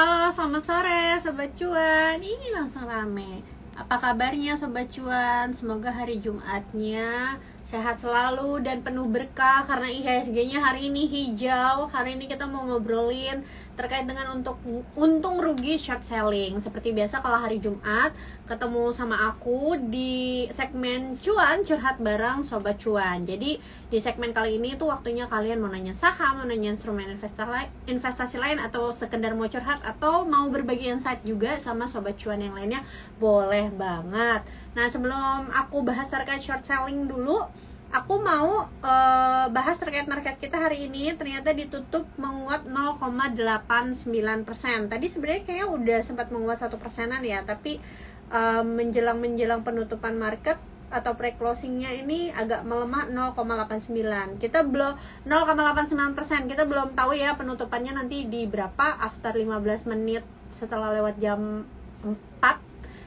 Halo, selamat sore Sobat Cuan. Ini langsung rame. Apa kabarnya Sobat Cuan? Semoga hari Jumatnya sehat selalu dan penuh berkah. Karena IHSG-nya hari ini hijau. Hari ini kita mau ngobrolin terkait dengan untung rugi short selling. Seperti biasa kalau hari Jumat ketemu sama aku di segmen Cuan curhat bareng Sobat Cuan. Jadi di segmen kali ini tuh waktunya kalian mau nanya saham, mau nanya instrumen investasi lain, atau sekedar mau curhat atau mau berbagi insight juga sama Sobat Cuan yang lainnya, boleh banget. Nah, sebelum aku bahas terkait short selling dulu, aku mau bahas terkait market kita hari ini. Ternyata ditutup menguat 0,89%. Tadi sebenarnya kayaknya udah sempat menguat 1%-an ya, tapi menjelang penutupan market atau pre-closingnya ini agak melemah 0,89. Kita belum 0,89%. Kita belum tahu ya penutupannya nanti di berapa after 15 menit setelah lewat jam 4.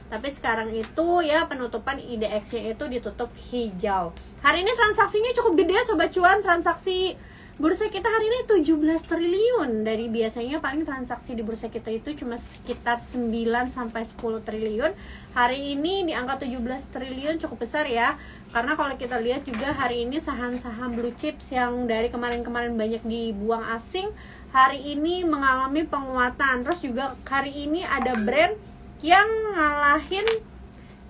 Tapi sekarang itu ya penutupan IDX-nya itu ditutup hijau. Hari ini transaksinya cukup gede Sobat Cuan. Transaksi bursa kita hari ini 17 triliun. Dari biasanya paling transaksi di bursa kita itu cuma sekitar 9-10 triliun. Hari ini di angka 17 triliun cukup besar ya. Karena kalau kita lihat juga hari ini saham-saham blue chips yang dari kemarin-kemarin banyak dibuang asing, hari ini mengalami penguatan. Terus juga hari ini ada brand yang ngalahin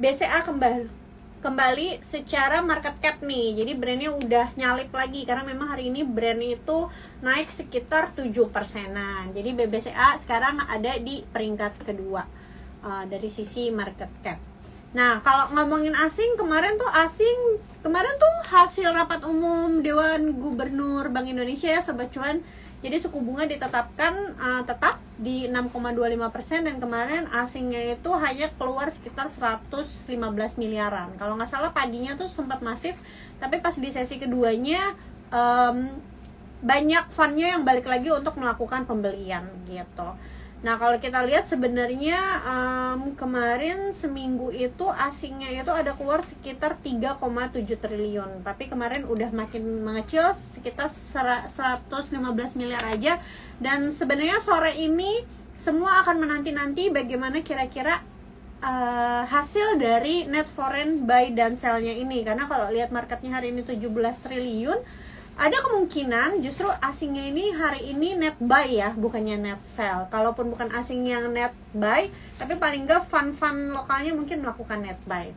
BCA kembali secara market cap nih. Jadi brandnya udah nyalip lagi karena memang hari ini brand itu naik sekitar 7%-an. Jadi BBCA sekarang ada di peringkat kedua dari sisi market cap. Nah, kalau ngomongin asing, kemarin tuh hasil rapat umum Dewan Gubernur Bank Indonesia ya Sobat Cuan. Jadi suku bunga ditetapkan tetap di 6,25%, dan kemarin asingnya itu hanya keluar sekitar 115 miliaran. Kalau nggak salah paginya tuh sempat masif, tapi pas di sesi keduanya banyak fundnya yang balik lagi untuk melakukan pembelian gitu. Nah, kalau kita lihat sebenarnya kemarin seminggu itu asingnya itu ada keluar sekitar 3,7 triliun. Tapi kemarin udah makin mengecil sekitar 115 miliar aja. Dan sebenarnya sore ini semua akan menanti-nanti bagaimana kira-kira hasil dari net foreign buy dan sell-nya ini. Karena kalau lihat marketnya hari ini 17 triliun, ada kemungkinan justru asingnya ini hari ini net buy ya, bukannya net sell. Kalaupun bukan asing yang net buy, tapi paling nggak fund-fund lokalnya mungkin melakukan net buy.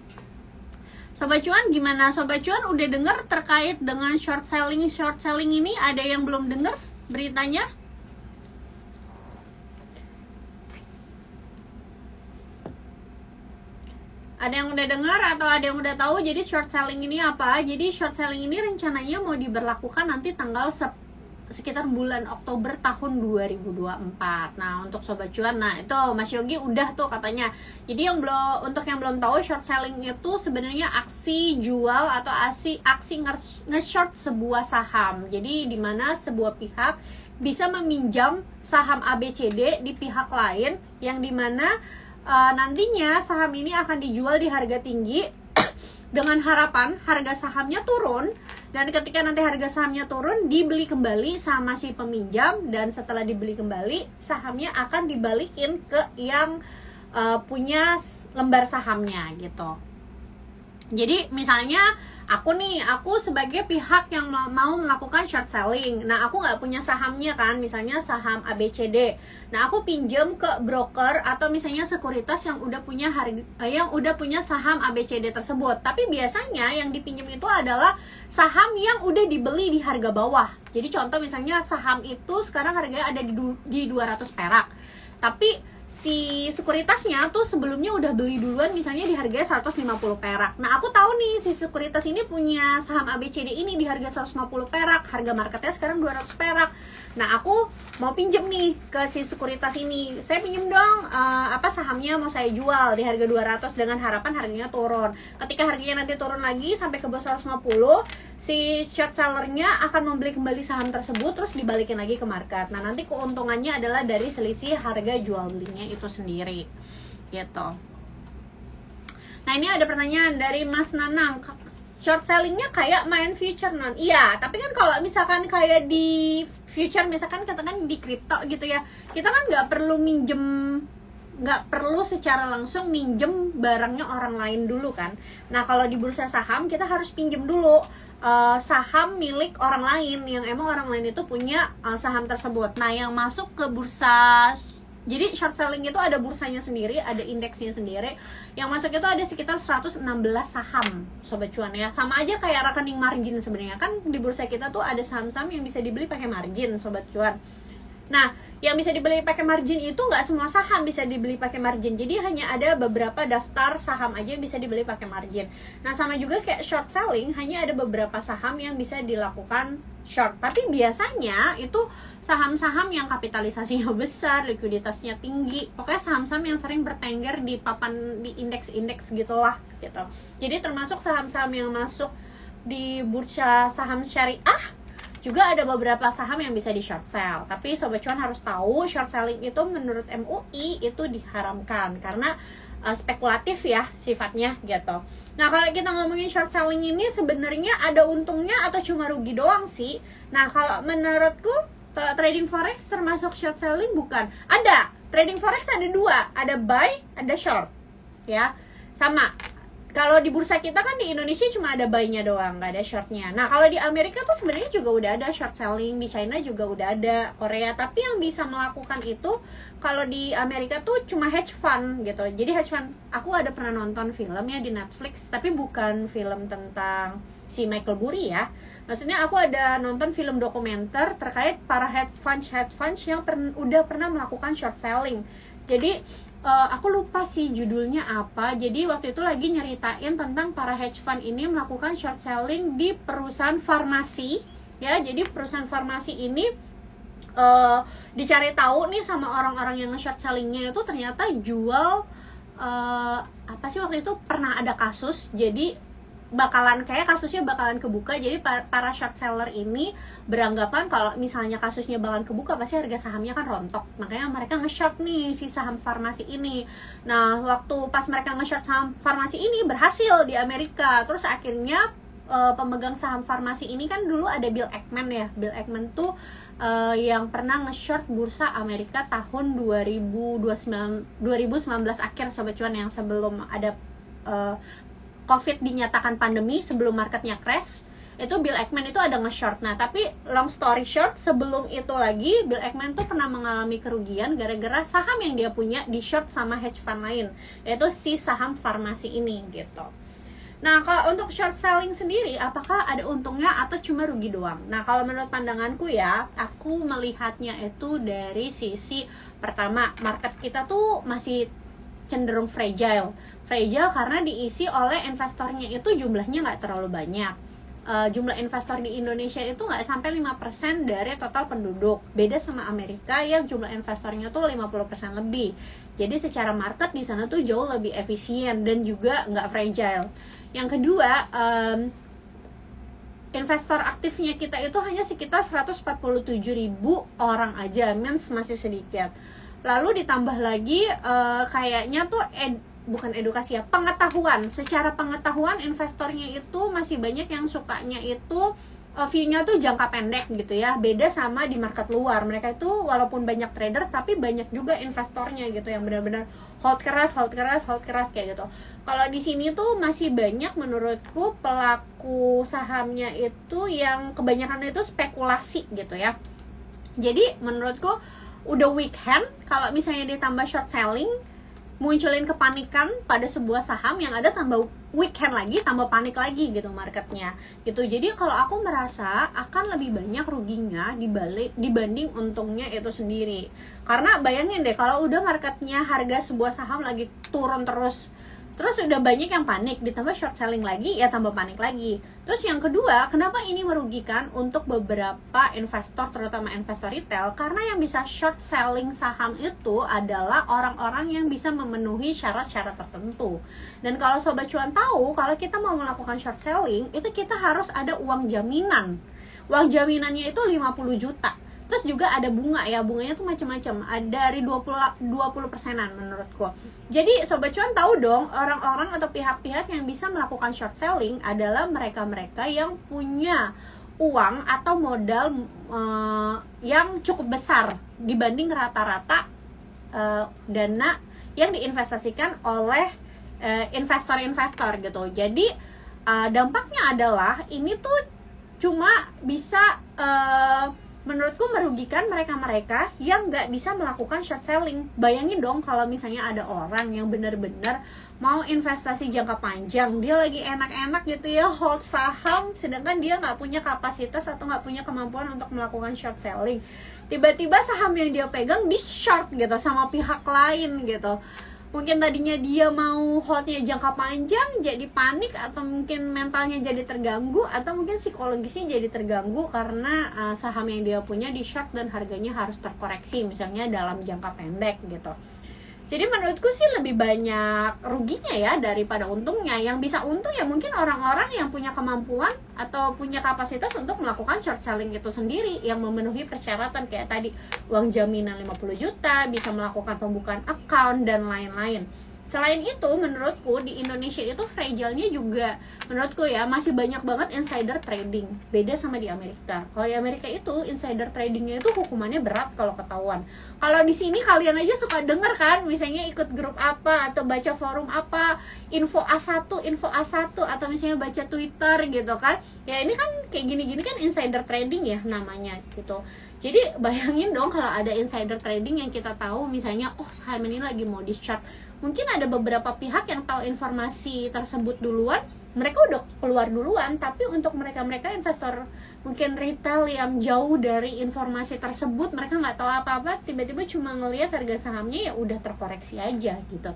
Sobat Cuan, gimana Sobat Cuan udah dengar terkait dengan short selling ini? Ada yang belum dengar beritanya? Ada yang udah dengar atau ada yang udah tahu? Jadi short selling ini apa? Jadi short selling ini rencananya mau diberlakukan nanti tanggal sekitar bulan Oktober tahun 2024. Nah, untuk Sobat Cuan, nah itu Mas Yogi udah tuh katanya. Jadi untuk yang belum tahu, short selling itu sebenarnya aksi jual atau aksi nge-short sebuah saham. Jadi di mana sebuah pihak bisa meminjam saham ABCD di pihak lain, yang dimana nantinya saham ini akan dijual di harga tinggi dengan harapan harga sahamnya turun, dan ketika nanti harga sahamnya turun dibeli kembali sama si peminjam, dan setelah dibeli kembali sahamnya akan dibalikin ke yang punya lembar sahamnya gitu. Jadi misalnya aku sebagai pihak yang mau melakukan short selling. Nah, aku nggak punya sahamnya kan, misalnya saham ABCD. Nah, aku pinjam ke broker atau misalnya sekuritas yang udah punya saham ABCD tersebut. Tapi biasanya yang dipinjam itu adalah saham yang udah dibeli di harga bawah. Jadi contoh misalnya saham itu sekarang harganya ada di 200 perak. Tapi si sekuritasnya tuh sebelumnya udah beli duluan misalnya di harga 150 perak. Nah, aku tahu nih si sekuritas ini punya saham ABCD ini di harga 150 perak, harga marketnya sekarang 200 perak. Nah, aku mau pinjem nih ke si sekuritas ini. Saya pinjem dong sahamnya mau saya jual di harga 200 dengan harapan harganya turun. Ketika harganya nanti turun lagi sampai ke bawah 150, si short sellernya akan membeli kembali saham tersebut terus dibalikin lagi ke market. Nah, nanti keuntungannya adalah dari selisih harga jual belinya itu sendiri gitu. Nah, ini ada pertanyaan dari Mas Nanang, short sellingnya kayak main future non? Iya, tapi kan kalau misalkan kayak di future, misalkan katakan di kripto gitu ya, kita kan nggak perlu minjem, nggak perlu secara langsung minjem barangnya orang lain dulu kan. Nah kalau di bursa saham kita harus pinjem dulu saham milik orang lain yang emang orang lain itu punya saham tersebut. Nah yang masuk ke bursa, jadi short selling itu ada bursanya sendiri, ada indeksnya sendiri. Yang masuk itu ada sekitar 116 saham, Sobat Cuan ya. Sama aja kayak rekening margin sebenarnya. Kan di bursa kita tuh ada saham-saham yang bisa dibeli pakai margin, Sobat Cuan. Nah, yang bisa dibeli pakai margin itu nggak semua saham bisa dibeli pakai margin. Jadi hanya ada beberapa daftar saham aja yang bisa dibeli pakai margin. Nah, sama juga kayak short selling, hanya ada beberapa saham yang bisa dilakukan short. Tapi biasanya itu saham-saham yang kapitalisasinya besar, likuiditasnya tinggi. Pokoknya saham-saham yang sering bertengger di papan, di indeks-indeks gitulah gitu. Jadi termasuk saham-saham yang masuk di bursa saham syariah, juga ada beberapa saham yang bisa di short sell. Tapi Sobat Cuan harus tahu, short selling itu menurut MUI itu diharamkan karena spekulatif ya sifatnya gitu. Nah kalau kita ngomongin short selling ini sebenarnya ada untungnya atau cuma rugi doang sih? Nah kalau menurutku trading forex termasuk short selling bukan? Ada, trading forex ada dua, ada buy, ada short ya. Sama, kalau di bursa kita kan di Indonesia cuma ada buy-nya doang, nggak ada short-nya. Nah kalau di Amerika tuh sebenarnya juga udah ada short selling, di China juga udah ada, Korea. Tapi yang bisa melakukan itu kalau di Amerika tuh cuma hedge fund gitu. Jadi hedge fund, aku ada pernah nonton film ya di Netflix, tapi bukan film tentang si Michael Burry ya. Maksudnya aku ada nonton film dokumenter terkait para hedge funds yang udah pernah melakukan short selling. Jadi aku lupa sih judulnya apa. Jadi waktu itu lagi nyeritain tentang para hedge fund ini melakukan short selling di perusahaan farmasi ya. Jadi perusahaan farmasi ini dicari tahu nih sama orang-orang yang nge-short sellingnya itu ternyata jual apa sih waktu itu pernah ada kasus. Jadi bakalan kayak kasusnya bakalan kebuka. Jadi para short seller ini beranggapan kalau misalnya kasusnya bakalan kebuka pasti harga sahamnya kan rontok, makanya mereka nge-short nih si saham farmasi ini. Nah waktu pas mereka nge-short saham farmasi ini berhasil di Amerika. Terus akhirnya pemegang saham farmasi ini kan dulu ada Bill Ackman ya. Bill Ackman tuh yang pernah nge-short bursa Amerika tahun 2019 akhir Sobat Cuan, yang sebelum ada COVID dinyatakan pandemi, sebelum marketnya crash, itu Bill Ackman itu ada nge-short. Nah, tapi long story short, sebelum itu lagi Bill Ackman tuh pernah mengalami kerugian gara-gara saham yang dia punya di short sama hedge fund lain, yaitu si saham farmasi ini gitu. Nah, kalau untuk short selling sendiri, apakah ada untungnya atau cuma rugi doang? Nah, kalau menurut pandanganku ya, aku melihatnya itu dari sisi pertama, market kita tuh masih cenderung fragile karena diisi oleh investornya itu jumlahnya nggak terlalu banyak. Jumlah investor di Indonesia itu nggak sampai 5% dari total penduduk. Beda sama Amerika yang jumlah investornya tuh 50% lebih. Jadi secara market di sana tuh jauh lebih efisien dan juga nggak fragile. Yang kedua, investor aktifnya kita itu hanya sekitar 147.000 orang aja, means masih sedikit. Lalu ditambah lagi kayaknya tuh bukan edukasi ya, pengetahuan. Secara pengetahuan investornya itu masih banyak yang sukanya itu view-nya tuh jangka pendek gitu ya. Beda sama di market luar. Mereka itu walaupun banyak trader tapi banyak juga investornya gitu yang benar-benar hold keras kayak gitu. Kalau di sini tuh masih banyak menurutku pelaku sahamnya itu yang kebanyakan itu spekulasi gitu ya. Jadi menurutku udah weekend, kalau misalnya ditambah short selling, munculin kepanikan pada sebuah saham, yang ada tambah weekend lagi, tambah panik lagi gitu marketnya gitu. Jadi kalau aku merasa akan lebih banyak ruginya dibanding untungnya itu sendiri. Karena bayangin deh, kalau udah marketnya harga sebuah saham lagi turun terus udah banyak yang panik, ditambah short selling lagi, ya tambah panik lagi. Terus yang kedua, kenapa ini merugikan untuk beberapa investor, terutama investor retail? Karena yang bisa short selling saham itu adalah orang-orang yang bisa memenuhi syarat-syarat tertentu. Dan kalau Sobat Cuan tahu, kalau kita mau melakukan short selling, itu kita harus ada uang jaminan. Uang jaminannya itu 50 juta. Terus juga ada bunga ya, bunganya tuh macam-macam, ada dari 20%-an menurutku. Jadi Sobat Cuan tahu dong, orang-orang atau pihak-pihak yang bisa melakukan short selling adalah mereka-mereka yang punya uang atau modal yang cukup besar dibanding rata-rata dana yang diinvestasikan oleh investor-investor gitu. Jadi dampaknya adalah ini tuh cuma bisa menurutku merugikan mereka-mereka yang nggak bisa melakukan short selling. Bayangin dong kalau misalnya ada orang yang benar-benar mau investasi jangka panjang, dia lagi enak-enak gitu ya hold saham, sedangkan dia nggak punya kapasitas atau nggak punya kemampuan untuk melakukan short selling. Tiba-tiba saham yang dia pegang di short gitu sama pihak lain gitu. Mungkin tadinya dia mau holdnya jangka panjang jadi panik, atau mungkin mentalnya jadi terganggu, atau mungkin psikologisnya jadi terganggu karena saham yang dia punya di short dan harganya harus terkoreksi misalnya dalam jangka pendek gitu. Jadi menurutku sih lebih banyak ruginya ya daripada untungnya. Yang bisa untung ya mungkin orang-orang yang punya kemampuan atau punya kapasitas untuk melakukan short selling itu sendiri, yang memenuhi persyaratan kayak tadi uang jaminan 50 juta, bisa melakukan pembukaan account dan lain-lain. Selain itu menurutku di Indonesia itu fragile-nya juga menurutku ya masih banyak banget insider trading. Beda sama di Amerika. Kalau di Amerika itu insider tradingnya itu hukumannya berat kalau ketahuan. Kalau di sini kalian aja suka denger kan, misalnya ikut grup apa atau baca forum apa, info A1 atau misalnya baca Twitter gitu kan. Ya ini kan kayak gini-gini kan insider trading ya namanya gitu. Jadi bayangin dong kalau ada insider trading yang kita tahu misalnya saham ini lagi mau di short. Mungkin ada beberapa pihak yang tahu informasi tersebut duluan, mereka udah keluar duluan. Tapi untuk mereka-mereka investor mungkin retail yang jauh dari informasi tersebut, mereka nggak tahu apa-apa, tiba-tiba cuma ngelihat harga sahamnya ya udah terkoreksi aja gitu.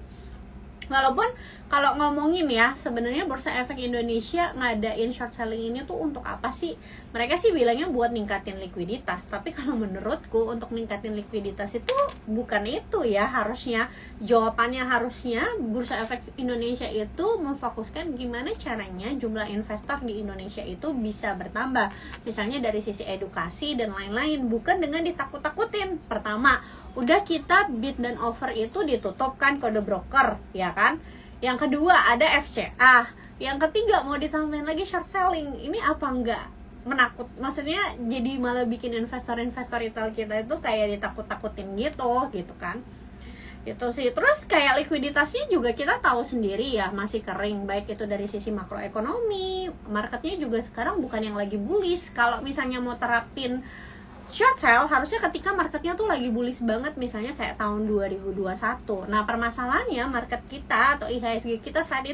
Walaupun kalau ngomongin ya, sebenarnya Bursa Efek Indonesia ngadain short selling ini tuh untuk apa sih? Mereka sih bilangnya buat ningkatin likuiditas. Tapi kalau menurutku untuk ningkatin likuiditas itu bukan itu ya harusnya. Jawabannya harusnya Bursa Efek Indonesia itu memfokuskan gimana caranya jumlah investor di Indonesia itu bisa bertambah. Misalnya dari sisi edukasi dan lain-lain, bukan dengan ditakut-takutin. Pertama, udah kita bid dan offer itu ditutup kan kode broker ya kan. Yang kedua ada FCA. Yang ketiga mau ditambahin lagi short selling. Ini apa enggak menakut? Maksudnya jadi malah bikin investor-investor retail kita itu kayak ditakut-takutin gitu kan. Itu sih. Terus kayak likuiditasnya juga kita tahu sendiri ya masih kering, baik itu dari sisi makroekonomi, marketnya juga sekarang bukan yang lagi bullish. Kalau misalnya mau terapin short sell harusnya ketika marketnya tuh lagi bullish banget, misalnya kayak tahun 2021. Nah permasalahannya market kita atau IHSG kita saat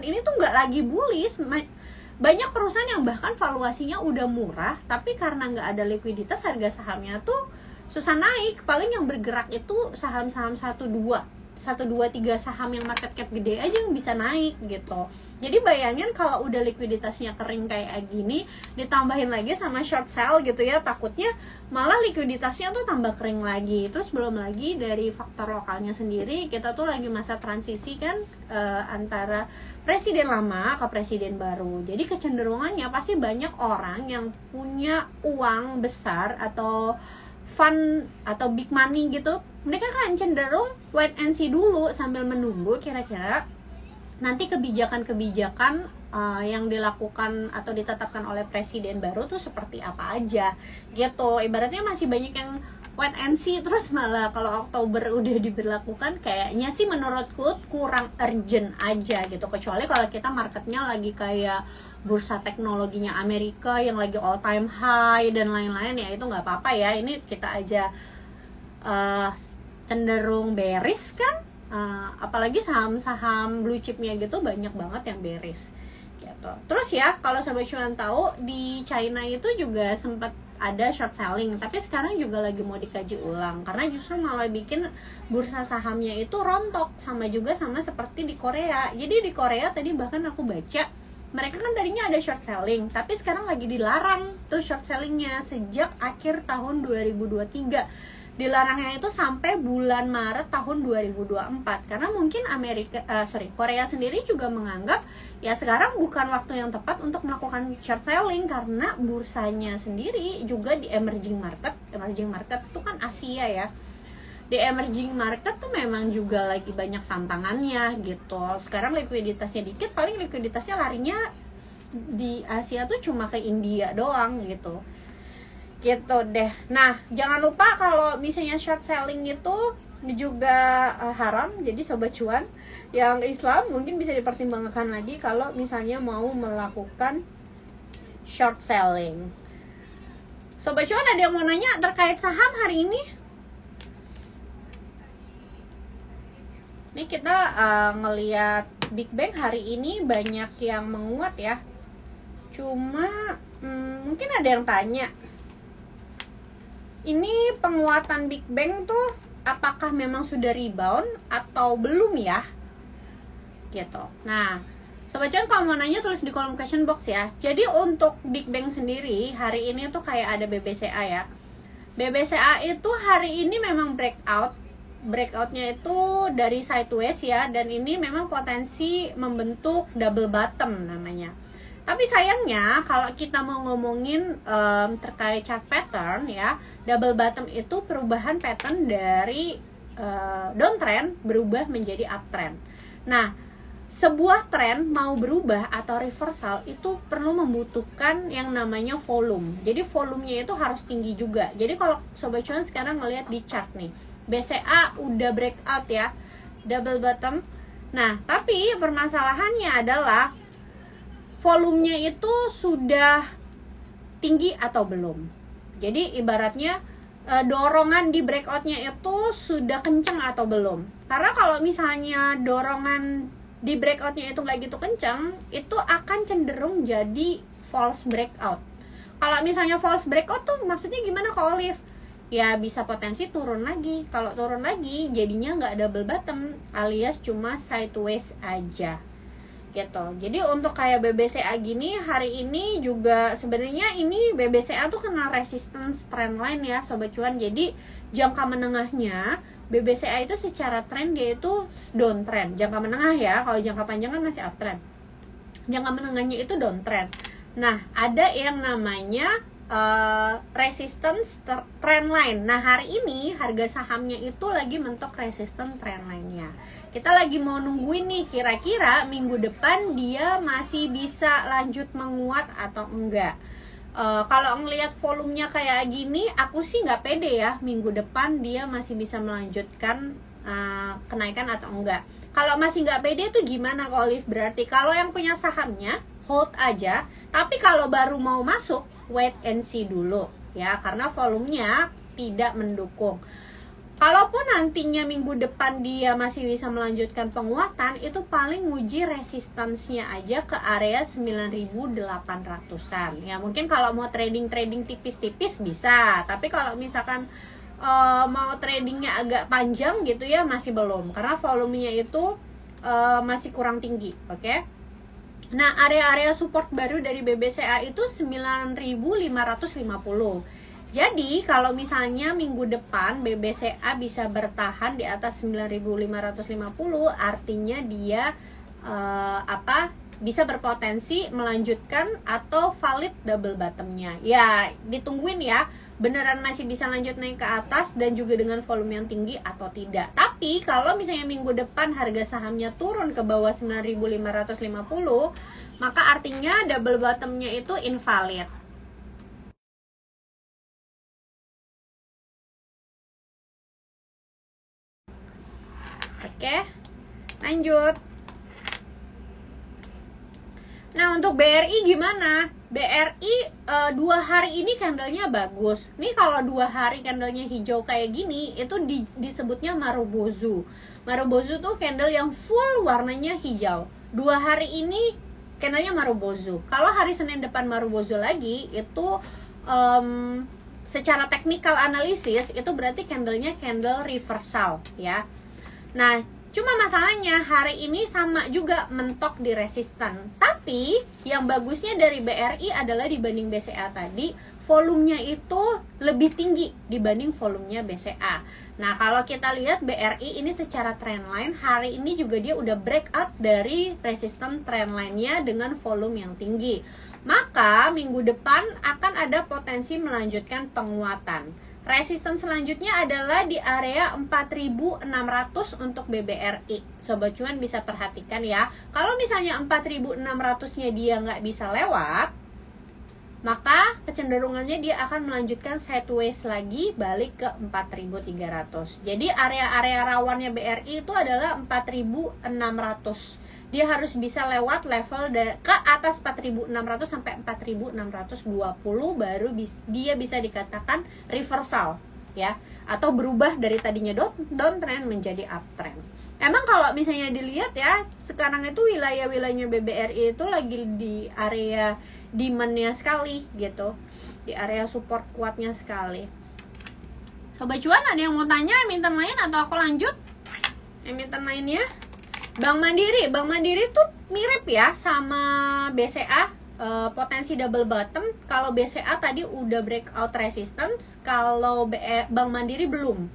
ini tuh nggak lagi bullish. Banyak perusahaan yang bahkan valuasinya udah murah, tapi karena nggak ada likuiditas harga sahamnya tuh susah naik. Paling yang bergerak itu saham-saham 1, 2, 3 saham yang market cap gede aja yang bisa naik gitu. Jadi bayangin kalau udah likuiditasnya kering kayak gini, ditambahin lagi sama short sell gitu ya, takutnya malah likuiditasnya tuh tambah kering lagi. Terus belum lagi dari faktor lokalnya sendiri, kita tuh lagi masa transisi kan antara presiden lama ke presiden baru. Jadi kecenderungannya pasti banyak orang yang punya uang besar atau fund atau big money gitu, mereka kan cenderung wait and see dulu sambil menunggu kira-kira nanti kebijakan-kebijakan yang dilakukan atau ditetapkan oleh presiden baru tuh seperti apa aja gitu. Ibaratnya masih banyak yang wait and see, terus malah kalau Oktober udah diberlakukan kayaknya sih menurutku kurang urgent aja gitu. Kecuali kalau kita marketnya lagi kayak bursa teknologinya Amerika yang lagi all time high dan lain-lain, ya itu nggak apa-apa ya. Ini kita aja cenderung bearish kan. Apalagi saham-saham blue chipnya gitu banyak banget yang bearish gitu. Terus ya kalau Sobat Cuan tahu di China itu juga sempat ada short selling, tapi sekarang juga lagi mau dikaji ulang karena justru malah bikin bursa sahamnya itu rontok, sama seperti di Korea. Jadi di Korea tadi bahkan aku baca mereka kan tadinya ada short selling, tapi sekarang lagi dilarang tuh short sellingnya sejak akhir tahun 2023. Dilarangnya itu sampai bulan Maret tahun 2024 karena mungkin Korea sendiri juga menganggap ya sekarang bukan waktu yang tepat untuk melakukan short selling karena bursanya sendiri juga di emerging market itu kan Asia ya. Di emerging market tuh memang juga lagi banyak tantangannya gitu. Sekarang likuiditasnya dikit, paling likuiditasnya larinya di Asia tuh cuma ke India doang gitu deh. Nah, jangan lupa kalau misalnya short selling itu juga haram. Jadi sobat cuan yang Islam mungkin bisa dipertimbangkan lagi kalau misalnya mau melakukan short selling. Sobat cuan, ada yang mau nanya terkait saham hari ini? Ini kita ngelihat Big Bang hari ini banyak yang menguat ya. Cuma mungkin ada yang tanya, ini penguatan Big Bang tuh apakah memang sudah rebound atau belum ya? Gitu. Nah, sobat cuan kalau mau nanya tulis di kolom question box ya. Jadi untuk Big Bang sendiri hari ini tuh kayak ada BBCA ya. BBCA itu hari ini memang breakoutnya itu dari sideways ya, dan ini memang potensi membentuk double bottom namanya. Tapi sayangnya kalau kita mau ngomongin terkait chart pattern ya, double bottom itu perubahan pattern dari downtrend berubah menjadi uptrend. Nah, sebuah trend mau berubah atau reversal itu perlu membutuhkan yang namanya volume. Jadi volumenya itu harus tinggi juga. Jadi kalau sobat cuan sekarang ngelihat di chart nih, BCA udah breakout ya, double bottom. Nah, tapi permasalahannya adalah volumenya itu sudah tinggi atau belum. Jadi ibaratnya dorongan di breakoutnya itu sudah kenceng atau belum. Karena kalau misalnya dorongan di breakoutnya itu nggak gitu kenceng, itu akan cenderung jadi false breakout. Kalau misalnya false breakout tuh maksudnya gimana Kak Olive? Ya bisa potensi turun lagi. Kalau turun lagi jadinya nggak double bottom alias cuma sideways aja gitu. Jadi untuk kayak BBCA gini hari ini juga sebenarnya ini BBCA tuh kena resistance trendline ya sobat cuan. Jadi jangka menengahnya BBCA itu secara trend dia itu downtrend. Jangka menengah ya, kalau jangka panjang kan masih uptrend. Jangka menengahnya itu downtrend. Nah ada yang namanya resistance trendline. Nah hari ini harga sahamnya itu lagi mentok resistance trendline-nya. Kita lagi mau nungguin nih kira-kira minggu depan dia masih bisa lanjut menguat atau enggak. Kalau ngelihat volumenya kayak gini, aku sih nggak pede ya minggu depan dia masih bisa melanjutkan kenaikan atau enggak. Kalau masih nggak pede tuh gimana Kak Olive? Berarti kalau yang punya sahamnya hold aja, tapi kalau baru mau masuk wait and see dulu ya, karena volumenya tidak mendukung. Kalaupun nantinya minggu depan dia masih bisa melanjutkan penguatan, itu paling nguji resistansnya aja ke area 9.800-an. Ya mungkin kalau mau trading tipis-tipis bisa, tapi kalau misalkan mau tradingnya agak panjang gitu ya masih belum, karena volumenya itu masih kurang tinggi, oke? Nah, area-area support baru dari BBCA itu 9.550. Jadi, kalau misalnya minggu depan BBCA bisa bertahan di atas 9.550, artinya dia bisa berpotensi melanjutkan atau valid double bottomnya. Ya, ditungguin ya, beneran masih bisa lanjut naik ke atas dan juga dengan volume yang tinggi atau tidak. Tapi kalau misalnya minggu depan harga sahamnya turun ke bawah 9.550, maka artinya double bottomnya itu invalid. Oke, lanjut. Nah, untuk BRI gimana? BRI 2 hari ini candlenya bagus. Nih kalau 2 hari candlenya hijau kayak gini, itu disebutnya Marubozu. Marubozu tuh candle yang full warnanya hijau. 2 hari ini candlenya Marubozu. Kalau hari Senin depan Marubozu lagi, itu secara teknikal analisis itu berarti candlenya candle reversal ya. Nah, cuma masalahnya hari ini sama juga mentok di resisten. Tapi yang bagusnya dari BRI adalah dibanding BCA tadi, volumenya itu lebih tinggi dibanding volumenya BCA. Nah, kalau kita lihat BRI ini secara trendline hari ini juga dia udah breakout dari resisten trendline-nya dengan volume yang tinggi. Maka minggu depan akan ada potensi melanjutkan penguatan. Resistance selanjutnya adalah di area 4.600 untuk BBRI. Sobat cuan bisa perhatikan ya. Kalau misalnya 4.600-nya dia nggak bisa lewat, maka kecenderungannya dia akan melanjutkan sideways lagi balik ke 4.300. Jadi area-area rawannya BRI itu adalah 4.600. Dia harus bisa lewat level ke atas 4.600 sampai 4.620 baru dia bisa dikatakan reversal ya, atau berubah dari tadinya downtrend menjadi uptrend. Emang kalau misalnya dilihat ya, sekarang itu wilayah-wilayahnya BBRI itu lagi di area demand-nya sekali gitu, di area support kuatnya sekali. Sobat cuan, ada yang mau tanya emiten lain atau aku lanjut emiten lainnya? Bank Mandiri tuh mirip ya sama BCA, potensi double bottom. Kalau BCA tadi udah breakout resistance, kalau Bank Mandiri belum,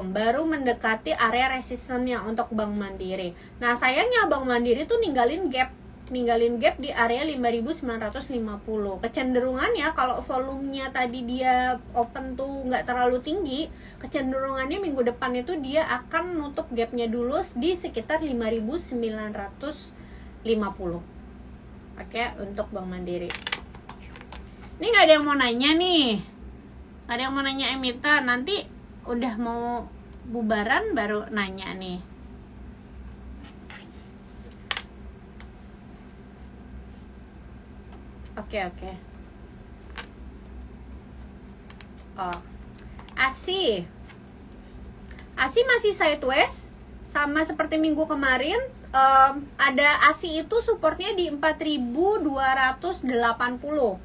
baru mendekati area resistance-nya untuk Bank Mandiri. Nah sayangnya Bank Mandiri tuh ninggalin gap di area 5.950. Kecenderungannya kalau volumenya tadi dia open tuh nggak terlalu tinggi, kecenderungannya minggu depan itu dia akan nutup gapnya dulu di sekitar 5.950. Oke, untuk Bank Mandiri. Ini nggak ada yang mau nanya nih, ada yang mau nanya emiten, nanti udah mau bubaran baru nanya nih. Oke. Oh, ASI masih sideways sama seperti minggu kemarin. Ada ASI itu supportnya di 4.280.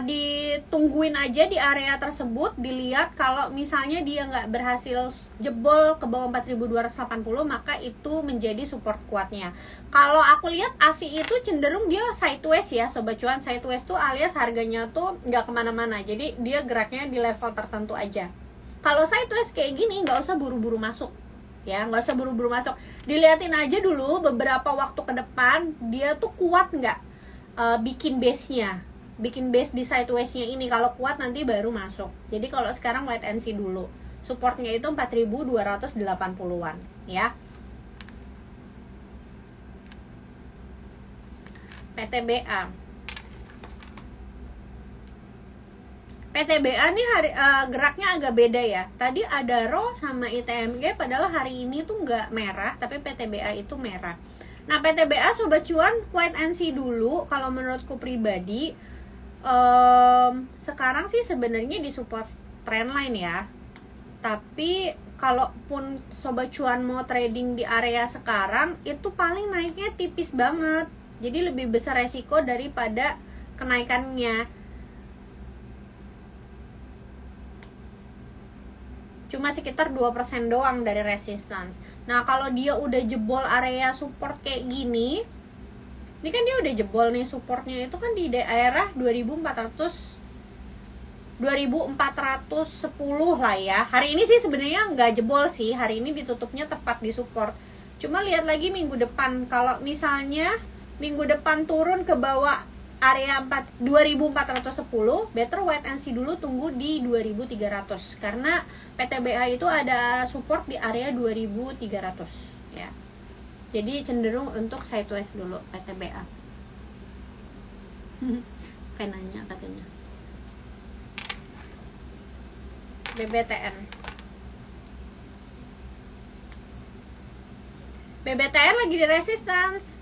Ditungguin aja di area tersebut, dilihat kalau misalnya dia nggak berhasil jebol ke bawah 4.280, maka itu menjadi support kuatnya. Kalau aku lihat ASI itu cenderung dia sideways ya Sobat cuan. Sideways tuh alias harganya tuh nggak kemana-mana, jadi dia geraknya di level tertentu aja. Kalau sideways kayak gini nggak usah buru-buru masuk ya, nggak usah buru-buru masuk, diliatin aja dulu beberapa waktu ke depan dia tuh kuat nggak bikin base-nya, bikin base di sideways-nya ini. Kalau kuat nanti baru masuk. Jadi kalau sekarang wait and see dulu. Supportnya itu 4.280-an ya. PTBA nih geraknya agak beda ya. Tadi ada RO sama ITMG, padahal hari ini tuh nggak merah, tapi PTBA itu merah. Nah PTBA Sobat cuan wait and see dulu. Kalau menurutku pribadi, sekarang sih sebenarnya di support trendline ya. Tapi kalaupun Sobat cuan mau trading di area sekarang, itu paling naiknya tipis banget. Jadi lebih besar resiko daripada kenaikannya. Cuma sekitar 2% doang dari resistance. Nah kalau dia udah jebol area support kayak gini, ini kan dia udah jebol nih supportnya itu kan di daerah 2410 lah ya. Hari ini sih sebenarnya nggak jebol sih, hari ini ditutupnya tepat di support. Cuma lihat lagi minggu depan, kalau misalnya minggu depan turun ke bawah area 2410, better wait and see dulu, tunggu di 2300 karena PTBA itu ada support di area 2300 ya. Jadi cenderung untuk sideways dulu PTBA. Kayak nanya katanya. BBTN lagi di resistance,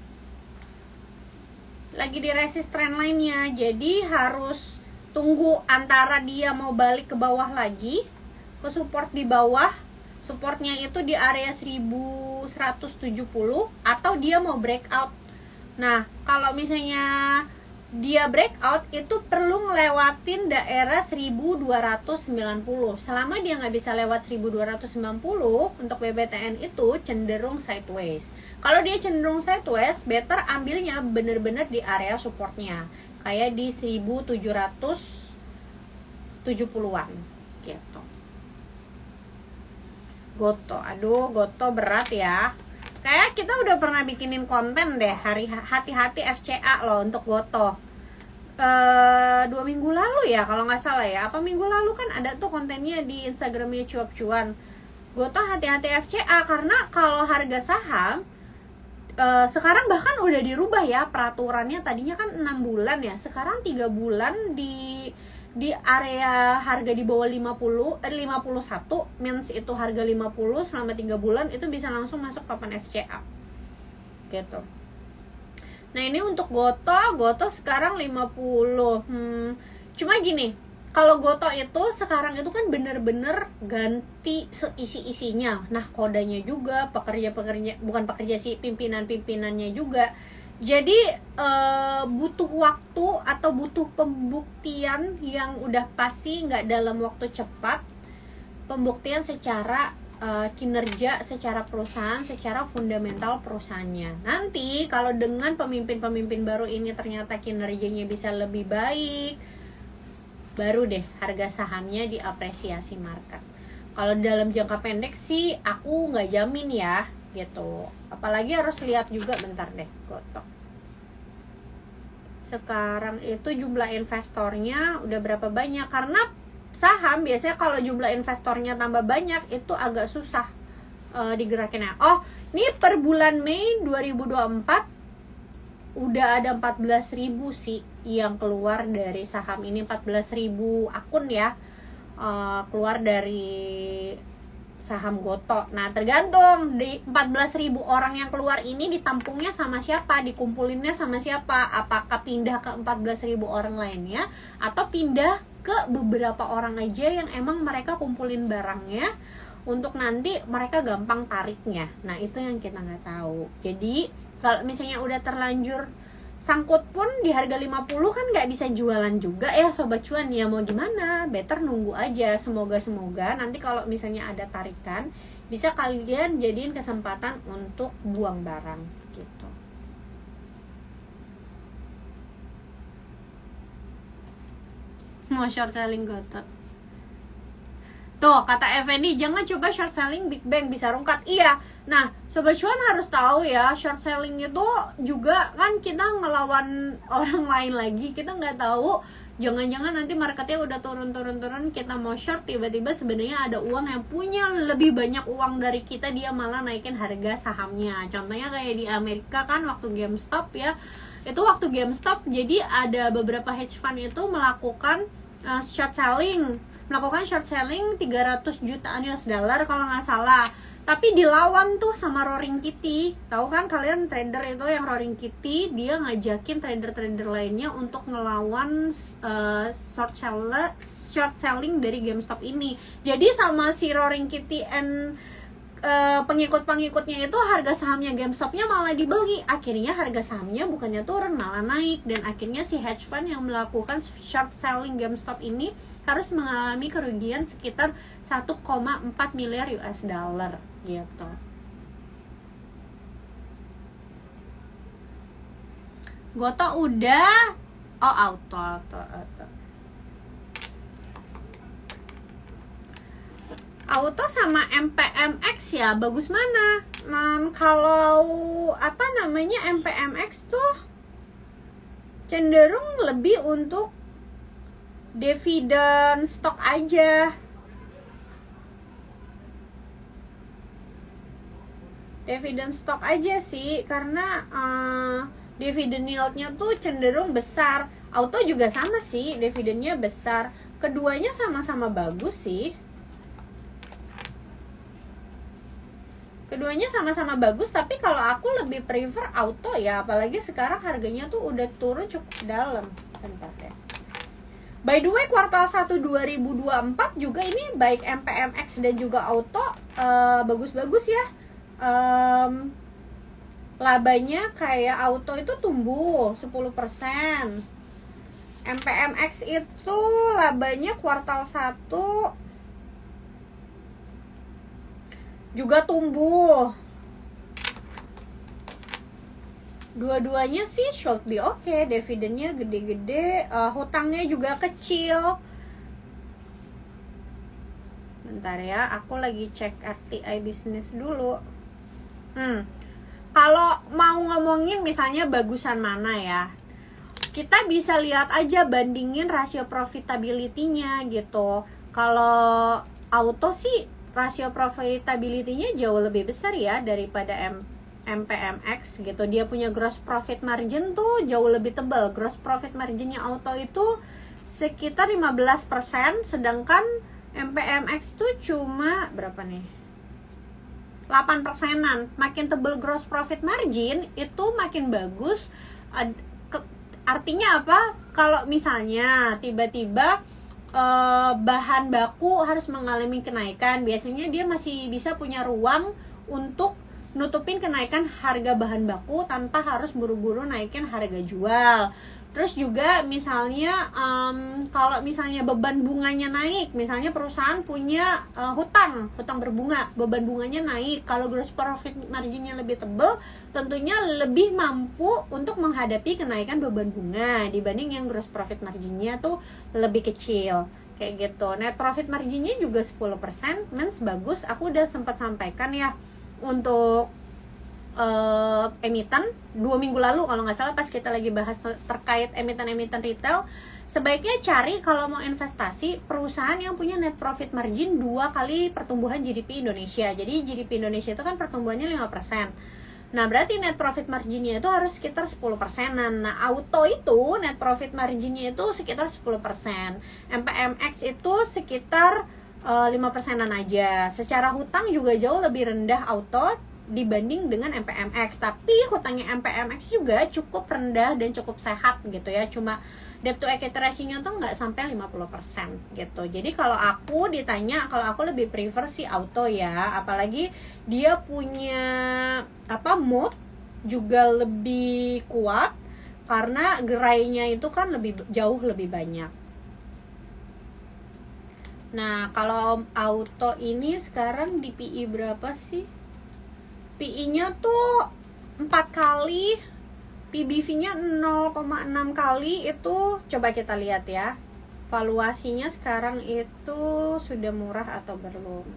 lagi di resist trend lainnya. Jadi harus tunggu antara dia mau balik ke bawah lagi, ke support di bawah. Supportnya itu di area 1170 atau dia mau breakout. Nah kalau misalnya dia breakout itu perlu ngelewatin daerah 1290. Selama dia nggak bisa lewat 1290, untuk BBTN itu cenderung sideways. Kalau dia cenderung sideways, better ambilnya bener-bener di area supportnya, kayak di 1770-an gitu. Goto, aduh Goto berat ya. Kayak kita udah pernah bikinin konten deh, hati-hati FCA loh untuk Goto. 2 minggu lalu ya kalau nggak salah ya, apa minggu lalu kan ada tuh kontennya di Instagramnya Cuap-Cuan. Gotoh hati-hati FCA, karena kalau harga saham sekarang bahkan udah dirubah ya peraturannya. Tadinya kan 6 bulan ya, sekarang 3 bulan di area harga di bawah 51 means itu harga 50 selama 3 bulan itu bisa langsung masuk papan FCA gitu. Nah ini untuk Gotoh sekarang 50. Cuma gini, kalau Gotoh itu sekarang itu kan bener-bener ganti seisi-isinya. Nah kodanya juga, bukan pekerja sih, pimpinan-pimpinannya juga. Jadi butuh waktu atau butuh pembuktian yang udah pasti, nggak dalam waktu cepat. Pembuktian secara kinerja, secara perusahaan, secara fundamental perusahaannya. Nanti kalau dengan pemimpin-pemimpin baru ini ternyata kinerjanya bisa lebih baik, baru deh harga sahamnya diapresiasi market. Kalau dalam jangka pendek sih aku nggak jamin ya gitu. Apalagi harus lihat juga, bentar deh, Gotoh. Sekarang itu jumlah investornya udah berapa banyak, karena saham biasanya kalau jumlah investornya tambah banyak itu agak susah digerakinnya. Oh, ini per bulan Mei 2024 udah ada 14.000 sih yang keluar dari saham ini. 14.000 akun ya keluar dari saham Gotoh. Nah tergantung di 14.000 orang yang keluar ini ditampungnya sama siapa, dikumpulinnya sama siapa. Apakah pindah ke 14.000 orang lainnya atau pindah ke beberapa orang aja yang emang mereka kumpulin barangnya untuk nanti mereka gampang tariknya. Nah itu yang kita nggak tahu. Jadi kalau misalnya udah terlanjur sangkut pun di harga 50 kan nggak bisa jualan juga ya Sobat Cuan. Ya mau gimana, better nunggu aja. Semoga nanti kalau misalnya ada tarikan bisa kalian jadiin kesempatan untuk buang barang gitu. Mau short selling Gotoh. Tuh kata Effendi, jangan coba short selling Big Bang, bisa rungkat. Iya. Nah Sobat Cuan harus tahu ya, short selling itu juga kan kita ngelawan orang lain lagi. Kita nggak tahu, jangan-jangan nanti marketnya udah turun, kita mau short, tiba-tiba sebenarnya ada uang yang punya lebih banyak uang dari kita, dia malah naikin harga sahamnya. Contohnya kayak di Amerika kan waktu GameStop ya, itu waktu GameStop jadi ada beberapa hedge fund itu melakukan short selling 300 jutaan US dollar kalau nggak salah. Tapi dilawan tuh sama Roaring Kitty. Tahu kan kalian trader itu yang Roaring Kitty, dia ngajakin trader-trader lainnya untuk ngelawan short selling dari GameStop ini. Jadi sama si Roaring Kitty and pengikut-pengikutnya itu harga sahamnya GameStopnya malah dibeli. Akhirnya harga sahamnya bukannya turun malah naik, dan akhirnya si hedge fund yang melakukan short selling GameStop ini harus mengalami kerugian sekitar 1,4 miliar US dollar gitu. Gotoh udah auto. Auto sama MPMX ya, bagus mana? Kalau apa namanya MPMX tuh cenderung lebih untuk dividen stok aja. Dividen stok aja sih, karena dividen yieldnya tuh cenderung besar. Auto juga sama sih, dividennya besar. Keduanya sama-sama bagus sih. Keduanya sama-sama bagus, tapi kalau aku lebih prefer auto ya, apalagi sekarang harganya tuh udah turun cukup dalam. Bentar deh. By the way, kuartal 1 2024 juga ini baik MPMX dan juga auto bagus-bagus ya. Labanya kayak auto itu tumbuh 10%. MPMX itu labanya kuartal 1 juga tumbuh. Dua-duanya sih should be okay. Dividennya gede-gede, hutangnya juga kecil. Bentar ya, aku lagi cek RTI bisnis dulu. Kalau mau ngomongin misalnya bagusan mana ya, kita bisa lihat aja, bandingin rasio profitability-nya gitu. Kalau auto sih rasio profitability-nya jauh lebih besar ya daripada MPMX gitu. Dia punya gross profit margin tuh jauh lebih tebal. Gross profit marginnya auto itu sekitar 15%, sedangkan MPMX tuh cuma berapa nih? 8%-an. Makin tebal gross profit margin itu makin bagus. Artinya apa? Kalau misalnya tiba-tiba bahan baku harus mengalami kenaikan, biasanya dia masih bisa punya ruang untuk nutupin kenaikan harga bahan baku tanpa harus buru-buru naikin harga jual. Terus juga misalnya kalau misalnya beban bunganya naik, misalnya perusahaan punya hutang berbunga, beban bunganya naik, kalau gross profit marginnya lebih tebal, tentunya lebih mampu untuk menghadapi kenaikan beban bunga dibanding yang gross profit marginnya tuh lebih kecil kayak gitu. Net profit marginnya juga 10%, mens bagus. Aku udah sempat sampaikan ya untuk emiten 2 minggu lalu kalau nggak salah, pas kita lagi bahas terkait emiten-emiten retail. Sebaiknya cari kalau mau investasi perusahaan yang punya net profit margin 2 kali pertumbuhan GDP Indonesia. Jadi GDP Indonesia itu kan pertumbuhannya 5%. Nah berarti net profit marginnya itu harus sekitar 10%-an. Nah auto itu net profit marginnya itu sekitar 10%. MPMX itu sekitar 5%-an aja. Secara hutang juga jauh lebih rendah auto dibanding dengan MPMX, tapi hutangnya MPMX juga cukup rendah dan cukup sehat gitu ya, cuma debt to equity ratio-nya tuh nggak sampai 50% gitu. Jadi kalau aku ditanya, kalau aku lebih prefer si auto ya, apalagi dia punya moat juga lebih kuat karena gerainya itu kan jauh lebih banyak. Nah kalau auto ini sekarang di PI berapa sih? PI-nya tuh 4 kali, PBV-nya 0,6 kali. Itu coba kita lihat ya, valuasinya sekarang itu sudah murah atau belum.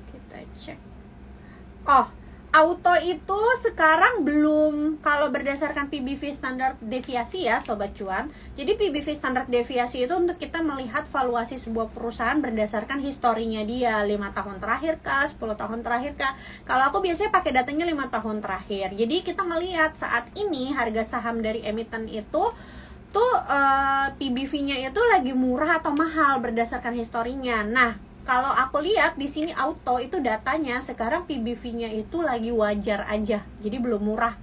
Kita cek. Oh, auto itu sekarang belum, kalau berdasarkan PBV standar deviasi ya Sobat Cuan. Jadi PBV standar deviasi itu untuk kita melihat valuasi sebuah perusahaan berdasarkan historinya dia, 5 tahun terakhir kah, 10 tahun terakhir kah. Kalau aku biasanya pakai datanya 5 tahun terakhir. Jadi kita melihat saat ini harga saham dari emiten itu tuh PBV-nya itu lagi murah atau mahal berdasarkan historinya. Nah kalau aku lihat di sini auto itu datanya sekarang PBV-nya itu lagi wajar aja, jadi belum murah.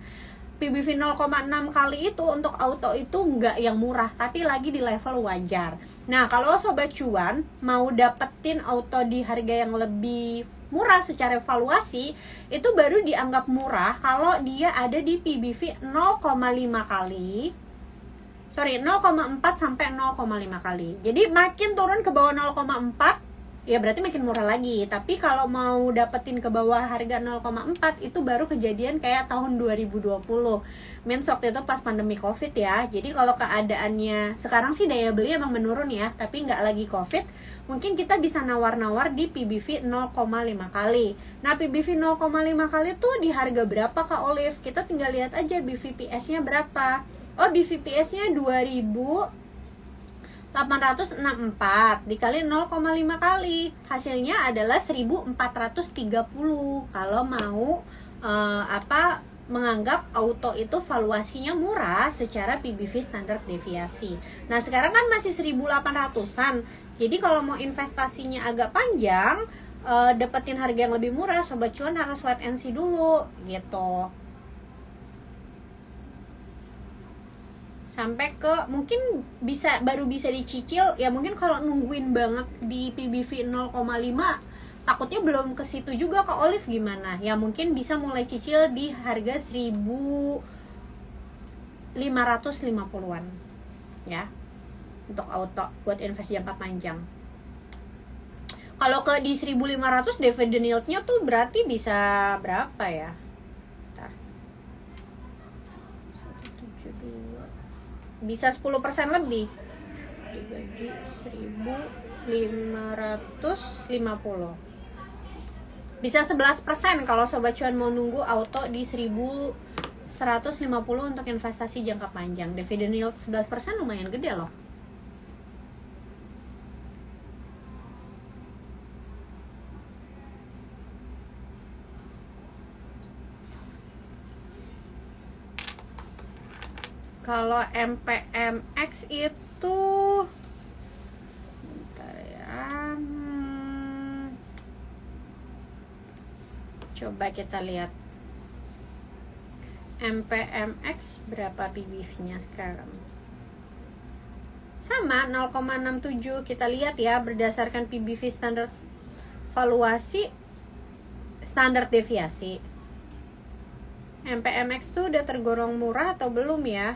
PBV 0,6 kali itu untuk auto itu nggak yang murah, tapi lagi di level wajar. Nah kalau Sobat Cuan mau dapetin auto di harga yang lebih murah secara valuasi, itu baru dianggap murah kalau dia ada di PBV 0,5 kali. 0,4 sampai 0,5 kali. Jadi makin turun ke bawah 0,4 ya berarti makin murah lagi. Tapi kalau mau dapetin ke bawah harga 0,4 itu baru kejadian kayak tahun 2020. Means waktu itu pas pandemi Covid ya. Jadi kalau keadaannya sekarang sih daya beli emang menurun ya, tapi nggak lagi Covid, mungkin kita bisa nawar-nawar di PBV 0,5 kali. Nah PBV 0,5 kali tuh di harga berapa Kak Olive? Kita tinggal lihat aja BVPS-nya berapa. Oh BVPS-nya 2.864 dikali 0,5 kali, hasilnya adalah 1.430 kalau mau menganggap auto itu valuasinya murah secara PBV standar deviasi. Nah sekarang kan masih 1.800-an, jadi kalau mau investasinya agak panjang, dapetin harga yang lebih murah, Sobat Cuan harus wait and see dulu gitu, sampai ke mungkin baru bisa dicicil ya. Mungkin kalau nungguin banget di PBV 0,5 takutnya belum ke situ juga Kak Olive, gimana ya, mungkin bisa mulai cicil di harga 1.550-an ya untuk auto buat invest jangka panjang. Kalau ke di 1.500 dividend yield-nya tuh berarti bisa berapa ya, bisa 10% lebih dibagi 1.550 bisa 11% kalau Sobat Cuan mau nunggu auto di 1.550 150 untuk investasi jangka panjang. Dividend yield 11% lumayan gede loh. Kalau MPMX itu bentar ya. Coba kita lihat MPMX berapa PBV-nya sekarang. Sama 0,67. Kita lihat ya berdasarkan PBV standar valuasi, standar deviasi. MPMX tuh udah tergolong murah atau belum ya?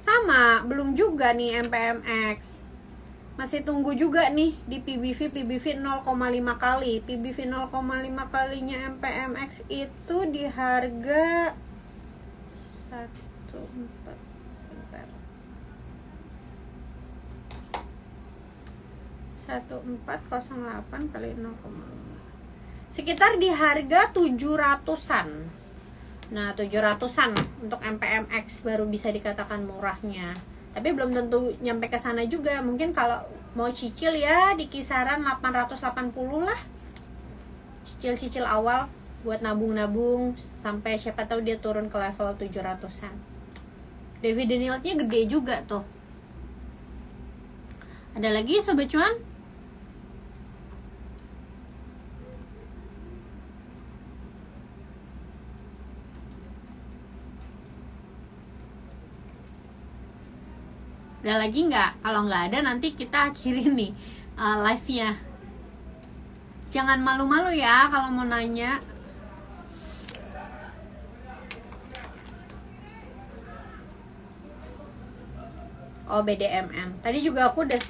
Sama, belum juga nih MPMX. Masih tunggu juga nih di PBV 0,5 kali. PBV 0,5 kalinya MPMX itu di harga 1408 kali 0,5. Sekitar di harga 700-an. Nah, 700-an untuk MPMX baru bisa dikatakan murahnya. Tapi belum tentu nyampe ke sana juga. Mungkin kalau mau cicil ya di kisaran 880 lah. Cicil-cicil awal buat nabung-nabung sampai siapa tahu dia turun ke level 700-an. Dividend yield-nya gede juga tuh. Ada lagi sobat cuan? Ada lagi nggak? Kalau nggak ada nanti kita akhirin nih live-nya. Jangan malu-malu ya kalau mau nanya. Oh, BDMN. Tadi juga aku udah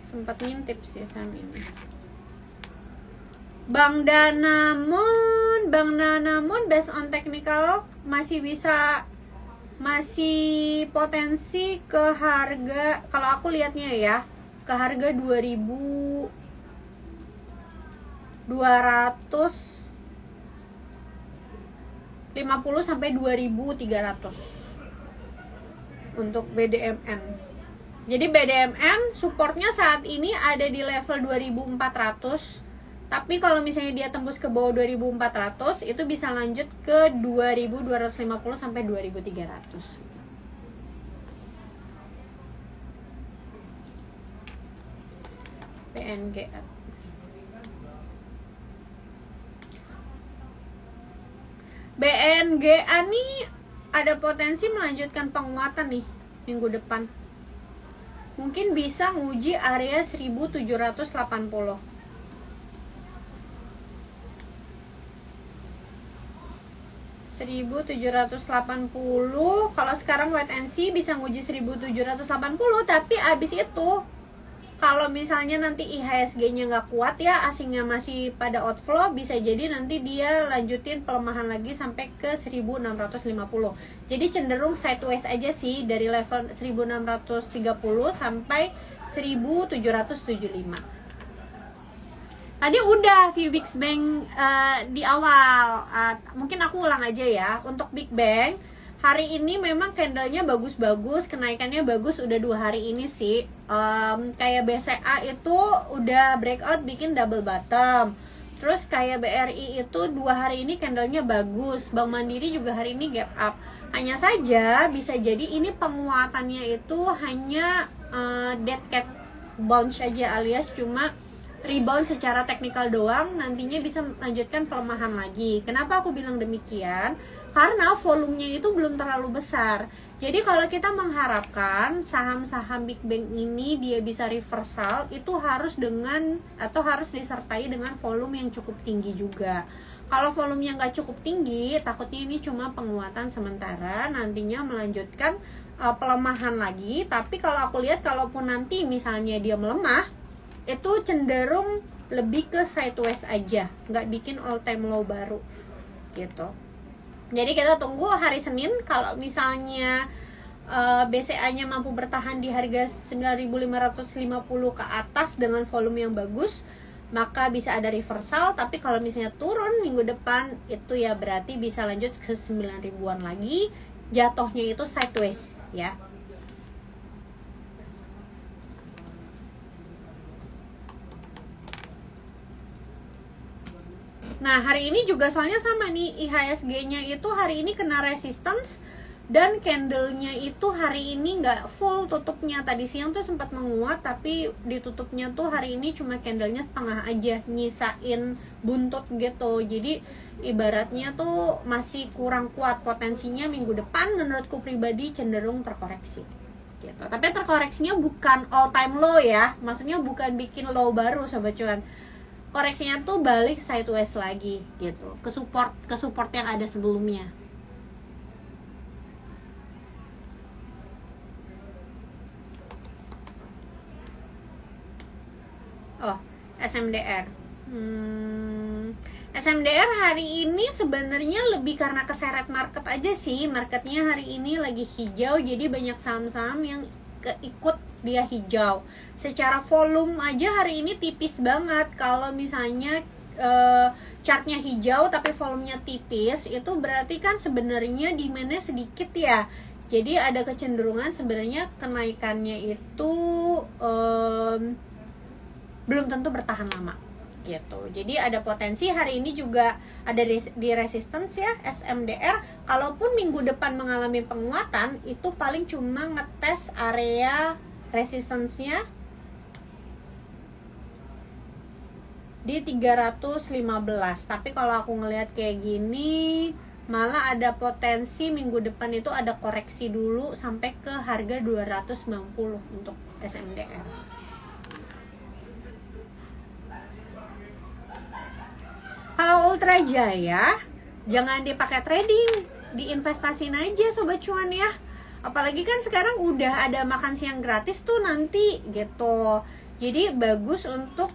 sempat ngintip sih saham ini. Bank Danamon based on technical masih potensi ke harga, kalau aku lihatnya ya, ke harga 2.200 50 sampai 2.300 untuk BDMN. Jadi BDMN supportnya saat ini ada di level 2.400. Tapi kalau misalnya dia tembus ke bawah 2.400, itu bisa lanjut ke 2.250 sampai 2.300. PNGA. BNGA nih ada potensi melanjutkan penguatan nih minggu depan. Mungkin bisa nguji area 1.780. 1.780. Kalau sekarang wait and see bisa nguji 1.780, tapi abis itu kalau misalnya nanti IHSG-nya nggak kuat ya, asingnya masih pada outflow, bisa jadi nanti dia lanjutin pelemahan lagi sampai ke 1.650. Jadi cenderung sideways aja sih dari level 1.630 sampai 1.775. Tadi udah view Big Bang di awal. Mungkin aku ulang aja ya. Untuk Big Bang hari ini memang candlenya bagus-bagus, kenaikannya bagus udah 2 hari ini sih. Kayak BCA itu udah breakout bikin double bottom. Terus kayak BRI itu 2 hari ini candlenya bagus. Bank Mandiri juga hari ini gap up. Hanya saja bisa jadi ini penguatannya itu hanya dead cat bounce aja, alias cuma rebound secara teknikal doang, nantinya bisa melanjutkan pelemahan lagi. Kenapa aku bilang demikian? Karena volumenya itu belum terlalu besar. Jadi kalau kita mengharapkan saham-saham Big Bang ini dia bisa reversal, itu harus disertai dengan volume yang cukup tinggi juga. Kalau volumenya nggak cukup tinggi, takutnya ini cuma penguatan sementara, nantinya melanjutkan pelemahan lagi. Tapi kalau aku lihat, kalaupun nanti misalnya dia melemah, itu cenderung lebih ke sideways aja, nggak bikin all time low baru gitu. Jadi kita tunggu hari Senin. Kalau misalnya BCA-nya mampu bertahan di harga 9.550 ke atas dengan volume yang bagus, maka bisa ada reversal. Tapi kalau misalnya turun minggu depan, itu ya berarti bisa lanjut ke 9.000-an lagi, jatuhnya itu sideways ya. Nah, hari ini juga soalnya sama nih, IHSG-nya itu hari ini kena resistance, dan candlenya itu hari ini nggak full tutupnya. Tadi siang tuh sempat menguat, tapi ditutupnya tuh hari ini cuma candlenya setengah aja, nyisain buntut gitu. Jadi ibaratnya tuh masih kurang kuat, potensinya minggu depan menurutku pribadi cenderung terkoreksi gitu. Tapi terkoreksinya bukan all time low ya, maksudnya bukan bikin low baru sobat cuan. Koreksinya tuh balik sideways lagi gitu, ke support yang ada sebelumnya. Oh, SMDR. SMDR hari ini sebenarnya lebih karena keseret market aja sih. Marketnya hari ini lagi hijau, jadi banyak saham-saham yang keikut dia hijau. Secara volume aja hari ini tipis banget. Kalau misalnya chartnya hijau tapi volumenya tipis, itu berarti kan sebenarnya demand-nya sedikit ya. Jadi ada kecenderungan sebenarnya kenaikannya itu belum tentu bertahan lama gitu. Jadi ada potensi hari ini juga ada di resistance ya, SMDR. Kalaupun minggu depan mengalami penguatan, itu paling cuma ngetes area resistance-nya di 315. Tapi kalau aku ngelihat kayak gini, malah ada potensi minggu depan itu ada koreksi dulu sampai ke harga 290 untuk SMDR. Kalau Ultra Jaya, jangan dipakai trading, diinvestasin aja sobat cuan ya. Apalagi kan sekarang udah ada makan siang gratis tuh nanti gitu. Jadi bagus untuk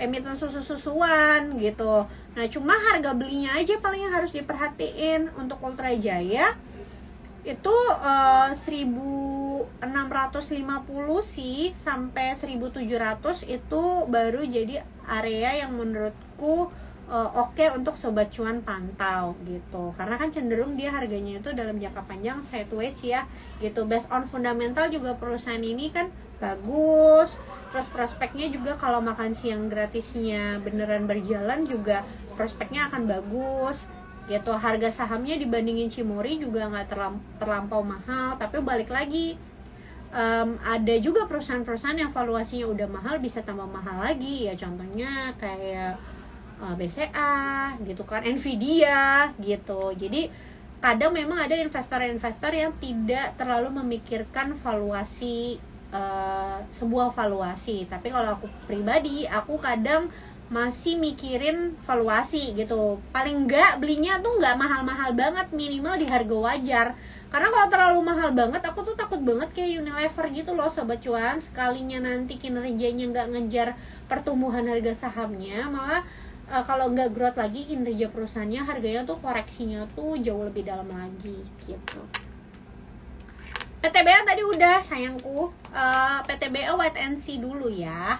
emiten susu-susuan gitu. Nah cuma harga belinya aja paling yang harus diperhatiin. Untuk Ultra Jaya itu 1650 sih sampai 1700 itu baru jadi area yang menurutku oke untuk sobat cuan pantau gitu. Karena kan cenderung dia harganya itu dalam jangka panjang sideways ya gitu. Based on fundamental juga perusahaan ini kan bagus. Terus prospeknya juga kalau makan siang gratisnya beneran berjalan juga prospeknya akan bagus gitu. Harga sahamnya dibandingin Cimori juga nggak terlampau mahal. Tapi balik lagi, ada juga perusahaan-perusahaan yang valuasinya udah mahal bisa tambah mahal lagi ya. Contohnya kayak BCA gitu kan, Nvidia gitu. Jadi kadang memang ada investor-investor yang tidak terlalu memikirkan valuasi, sebuah valuasi. Tapi kalau aku pribadi, aku kadang masih mikirin valuasi gitu. Paling enggak belinya tuh nggak mahal-mahal banget, minimal di harga wajar. Karena kalau terlalu mahal banget, aku tuh takut banget kayak Unilever gitu loh sobat cuan. Sekalinya nanti kinerjanya nggak ngejar pertumbuhan harga sahamnya, malah kalau nggak growth lagi kinerja perusahaannya, harganya tuh koreksinya tuh jauh lebih dalam lagi gitu. PTBA tadi udah sayangku. PTBA wait and see dulu ya,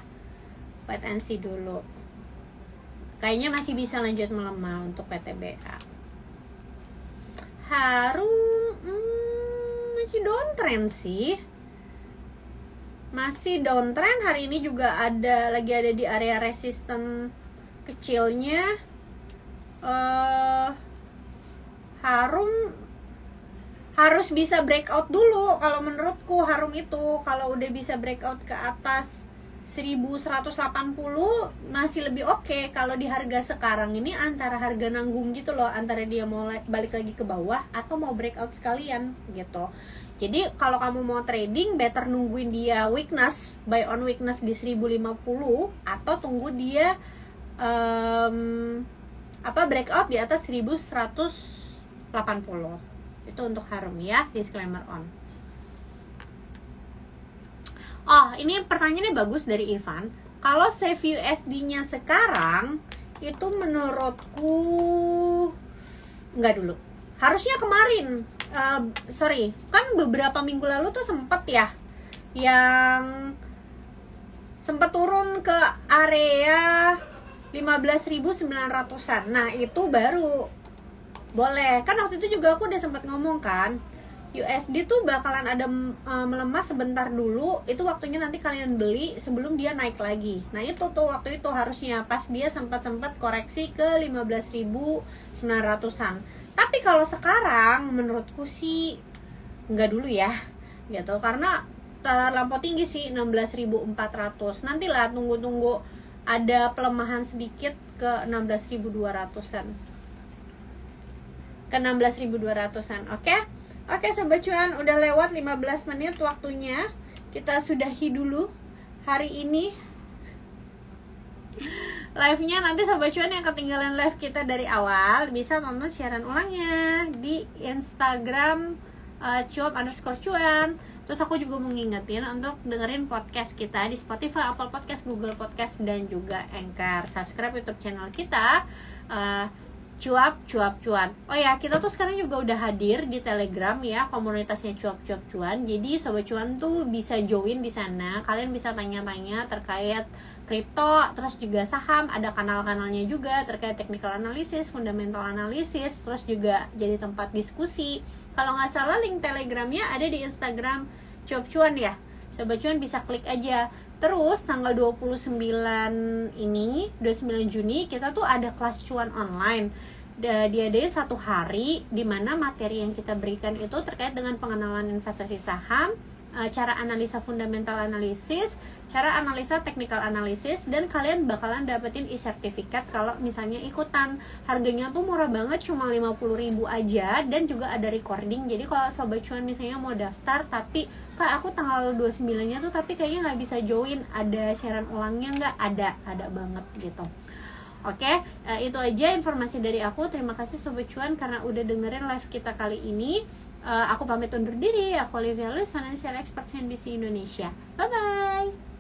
wait and see dulu. Kayaknya masih bisa lanjut melemah untuk PTBA. Harum masih downtrend sih. Masih downtrend. Hari ini juga lagi ada di area resisten kecilnya. Harum harus bisa breakout dulu kalau menurutku. Harum itu kalau udah bisa breakout ke atas 1180 masih lebih oke. Kalau di harga sekarang ini antara harga nanggung gitu loh, antara dia mau balik lagi ke bawah atau mau breakout sekalian gitu. Jadi kalau kamu mau trading, better nungguin dia weakness, buy on weakness di 1050 atau tunggu dia breakout di atas 1180. Itu untuk Harum ya, disclaimer on. Oh, ini pertanyaannya bagus dari Ivan. Kalau save USD-nya sekarang itu menurutku enggak dulu. Harusnya kemarin. kan beberapa minggu lalu tuh sempet ya yang sempet turun ke area 15.900-an. Nah itu baru boleh, kan waktu itu juga aku udah sempat ngomong kan, USD tuh bakalan ada melemah sebentar dulu, itu waktunya nanti kalian beli sebelum dia naik lagi. Nah itu tuh waktu itu harusnya pas dia sempat koreksi ke 15.900-an. Tapi kalau sekarang menurutku sih nggak dulu ya gitu, karena terlampau tinggi sih 16.400. Nantilah tunggu ada pelemahan sedikit ke 16.200-an. Ke 16.200-an. Oke Sobat Cuan, udah lewat 15 menit waktunya. Kita sudahi dulu hari ini live-nya. Nanti Sobat Cuan yang ketinggalan live kita dari awal bisa tonton siaran ulangnya di Instagram cuap_cuan. Terus aku juga mau ngingetin untuk dengerin podcast kita di Spotify, Apple Podcast, Google Podcast, dan juga Anchor. Subscribe YouTube channel kita cuap_cuan. Oh ya, kita tuh sekarang juga udah hadir di Telegram ya, komunitasnya cuap_cuan. Jadi Sobat Cuan tuh bisa join di sana. Kalian bisa tanya-tanya terkait kripto, terus juga saham. Ada kanal-kanalnya juga terkait technical analysis, fundamental analysis, terus juga jadi tempat diskusi. Kalau nggak salah link Telegramnya ada di Instagram cuap_cuan ya. Sobat Cuan bisa klik aja. Terus tanggal 29 Juni kita tuh ada kelas cuan online. Diadain 1 hari, dimana materi yang kita berikan itu terkait dengan pengenalan investasi saham, cara analisa fundamental analisis, cara analisa technical analysis, dan kalian bakalan dapetin e-sertifikat kalau misalnya ikutan. Harganya tuh murah banget, cuma 50.000 aja, dan juga ada recording. Jadi kalau Sobat Cuan misalnya mau daftar tapi Kak aku tanggal 29-nya tuh tapi kayaknya nggak bisa join, ada siaran ulangnya nggak? Ada banget gitu. Oke, itu aja informasi dari aku. Terima kasih Sobat Cuan karena udah dengerin live kita kali ini. Aku pamit undur diri. Aku Olivia Luz, Financial Expert CNBC Indonesia. Bye-bye.